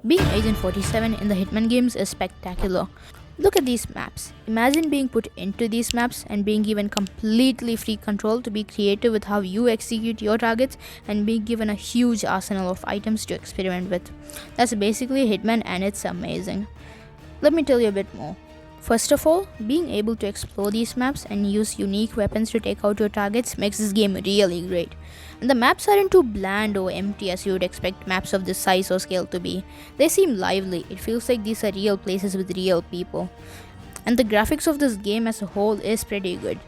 Being Agent 47 in the Hitman games is spectacular. Look at these maps. Imagine being put into these maps and being given completely free control to be creative with how you execute your targets and being given a huge arsenal of items to experiment with. That's basically Hitman and it's amazing. Let me tell you a bit more. First of all, being able to explore these maps and use unique weapons to take out your targets makes this game really great. And the maps aren't too bland or empty as you would expect maps of this size or scale to be. They seem lively. It feels like these are real places with real people. And the graphics of this game as a whole is pretty good.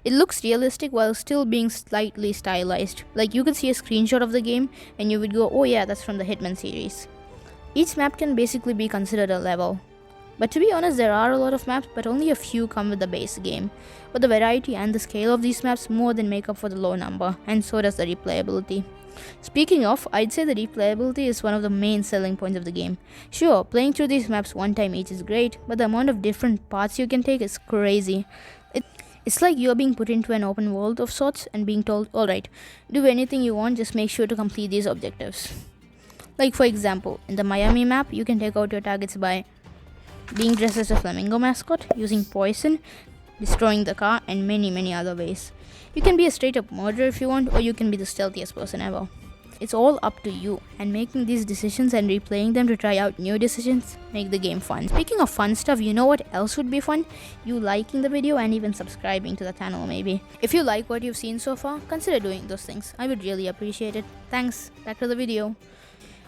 It looks realistic while still being slightly stylized. Like you could see a screenshot of the game and you would go, oh yeah, that's from the Hitman series. Each map can basically be considered a level. But to be honest, there are a lot of maps, but only a few come with the base game. But the variety and the scale of these maps more than make up for the low number, and so does the replayability. Speaking of, I'd say the replayability is one of the main selling points of the game. Sure, playing through these maps one time each is great, but the amount of different paths you can take is crazy. It's like you're being put into an open world of sorts and being told, alright, do anything you want, just make sure to complete these objectives. Like for example, in the Miami map, you can take out your targets by being dressed as a flamingo mascot, using poison, destroying the car, and many other ways. You can be a straight up murderer if you want, or you can be the stealthiest person ever. It's all up to you, and making these decisions and replaying them to try out new decisions make the game fun. Speaking of fun stuff, you know what else would be fun? You liking the video and even subscribing to the channel maybe. If you like what you've seen so far, consider doing those things. I would really appreciate it. Thanks, back to the video.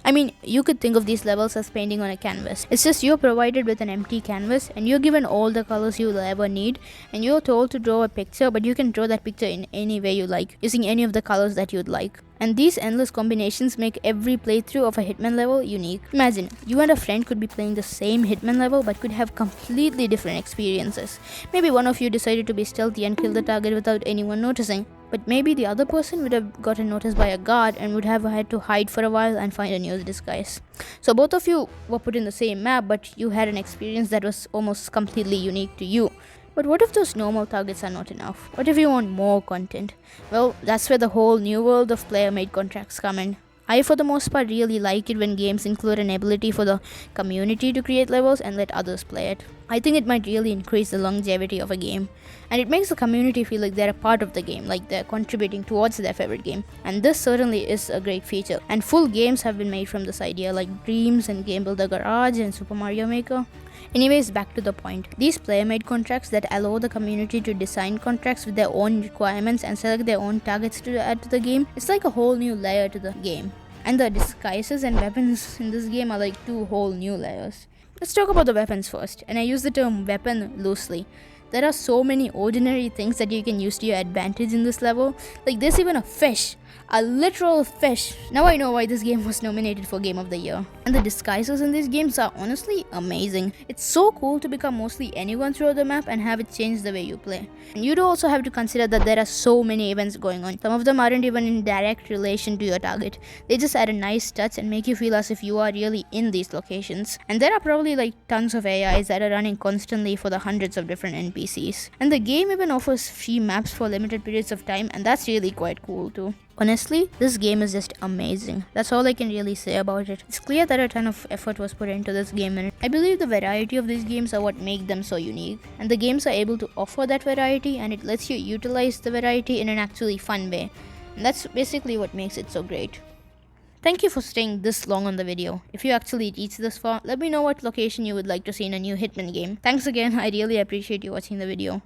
I mean, you could think of these levels as painting on a canvas. It's just you're provided with an empty canvas and you're given all the colors you'll ever need and you're told to draw a picture, but you can draw that picture in any way you like, using any of the colors that you'd like. And these endless combinations make every playthrough of a Hitman level unique. Imagine, you and a friend could be playing the same Hitman level but could have completely different experiences. Maybe one of you decided to be stealthy and kill the target without anyone noticing. But maybe the other person would have gotten noticed by a guard and would have had to hide for a while and find a new disguise. So both of you were put in the same map, but you had an experience that was almost completely unique to you. But what if those normal targets are not enough? What if you want more content? Well, that's where the whole new world of player-made contracts come in. I, for the most part, really like it when games include an ability for the community to create levels and let others play it. I think it might really increase the longevity of a game. And it makes the community feel like they're a part of the game, like they're contributing towards their favorite game. And this certainly is a great feature. And full games have been made from this idea, like Dreams and Game Builder Garage and Super Mario Maker. Anyways, back to the point. These player-made contracts that allow the community to design contracts with their own requirements and select their own targets to add to the game, it's like a whole new layer to the game. And the disguises and weapons in this game are like two whole new layers. Let's talk about the weapons first, and I use the term weapon loosely. There are so many ordinary things that you can use to your advantage in this level. Like there's even a fish. A literal fish. Now I know why this game was nominated for Game of the Year. And the disguises in these games are honestly amazing. It's so cool to become mostly anyone throughout the map and have it change the way you play. And you do also have to consider that there are so many events going on. Some of them aren't even in direct relation to your target. They just add a nice touch and make you feel as if you are really in these locations. And there are probably like tons of AIs that are running constantly for the hundreds of different NPCs. And the game even offers free maps for limited periods of time, and that's really quite cool too. Honestly, this game is just amazing. That's all I can really say about it. It's clear that a ton of effort was put into this game, and I believe the variety of these games are what make them so unique. And the games are able to offer that variety, and it lets you utilize the variety in an actually fun way. And that's basically what makes it so great. Thank you for staying this long on the video. If you actually reached this far, let me know what location you would like to see in a new Hitman game. Thanks again, I really appreciate you watching the video.